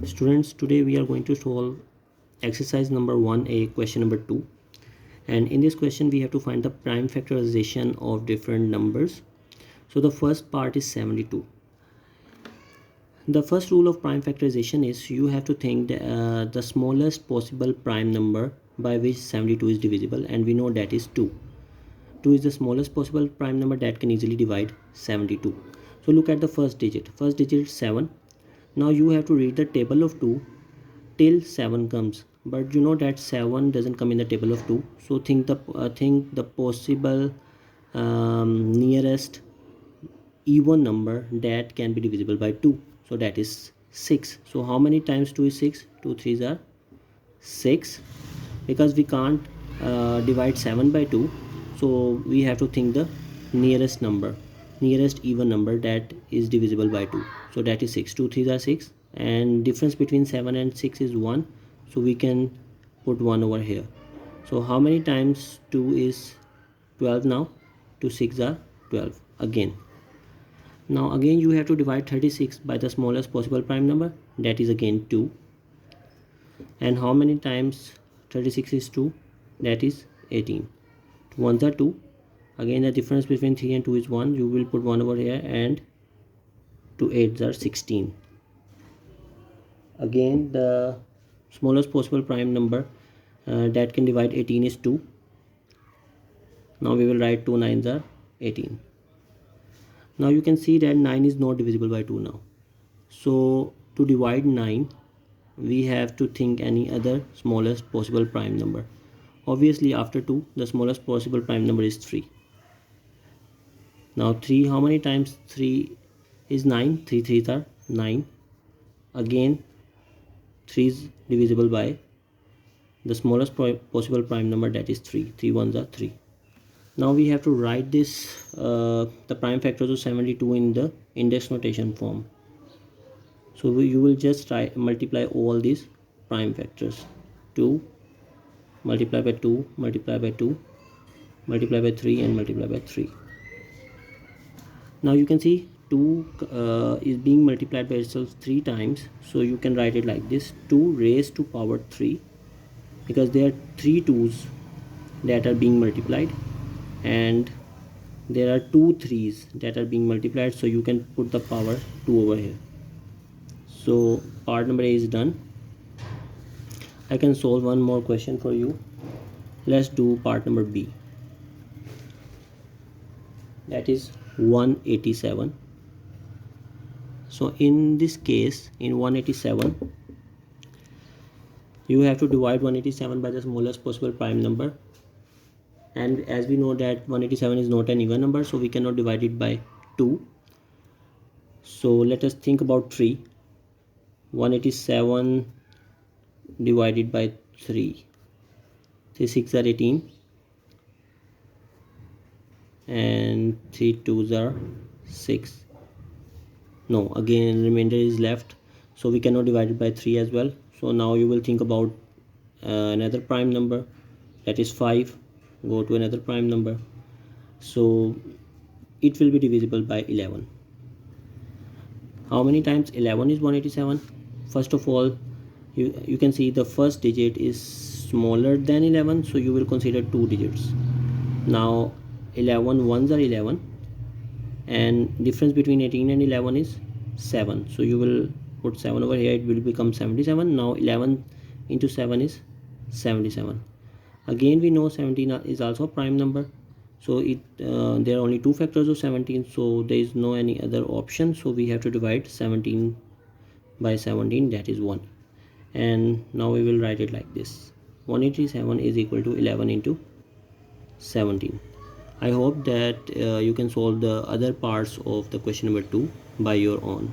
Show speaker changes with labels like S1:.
S1: Students, today we are going to solve exercise number 1a, question number 2. And in this question we have to find the prime factorization of different numbers. So the first part is 72. The first rule of prime factorization is you have to think the smallest possible prime number by which 72 is divisible, and we know that is 2. 2 is the smallest possible prime number that can easily divide 72. So look at the first digit. First digit is 7. Now you have to read the table of 2 till 7 comes, but you know that 7 doesn't come in the table of 2. So think the possible nearest even number that can be divisible by 2. So that is 6. So how many times 2 is 6? 2 3s are 6. Because we can't divide 7 by 2, so we have to think the nearest even number that is divisible by 2. So that is 6. 2 3s are 6, and difference between 7 and 6 is 1, so we can put 1 over here. So how many times 2 is 12 now? 2 6 are 12 again. Now again you have to divide 36 by the smallest possible prime number, that is again 2. And how many times 36 is 2? That is 18. 1s are 2. Again the difference between 3 and 2 is 1. You will put 1 over here, and 2 8s are 16. Again the smallest possible prime number that can divide 18 is 2. Now we will write 2 9s are 18. Now you can see that 9 is not divisible by 2 now. So to divide 9, we have to think any other smallest possible prime number. Obviously after 2, the smallest possible prime number is 3. Now 3, how many times 3 is 9? 3 3s are 9. Again 3 is divisible by the smallest possible prime number, that is 3. 3 1s are 3. Now we have to write this the prime factors of 72 in the index notation form. So you will just multiply all these prime factors. 2 multiply by 2, multiply by 2, multiply by 3, and multiply by 3. Now you can see 2 is being multiplied by itself 3 times, so you can write it like this: 2 raised to power 3, because there are 3 2's that are being multiplied, and there are 2 3's that are being multiplied, so you can put the power 2 over here. So part number A is done. I can solve one more question for you. Let's do part number B, that is 187. So in this case, in 187, you have to divide 187 by the smallest possible prime number, and as we know that 187 is not an even number, so we cannot divide it by 2. So let us think about 3. 187 divided by 3, 3 6 are 18, and 3 2s are 6. No, again remainder is left, so we cannot divide it by 3 as well. So now you will think about another prime number, that is 5. Go to another prime number, so it will be divisible by 11. How many times 11 is 187? First of all, you can see the first digit is smaller than 11, so you will consider 2 digits. Now 11 1s are 11, and difference between 18 and 11 is 7, so you will put 7 over here. It will become 77. Now 11 into 7 is 77. Again we know 17 is also a prime number, so there are only 2 factors of 17, so there is no any other option, so we have to divide 17 by 17, that is 1. And now we will write it like this: 187 is equal to 11 into 17. I hope that you can solve the other parts of the question number 2 by your own.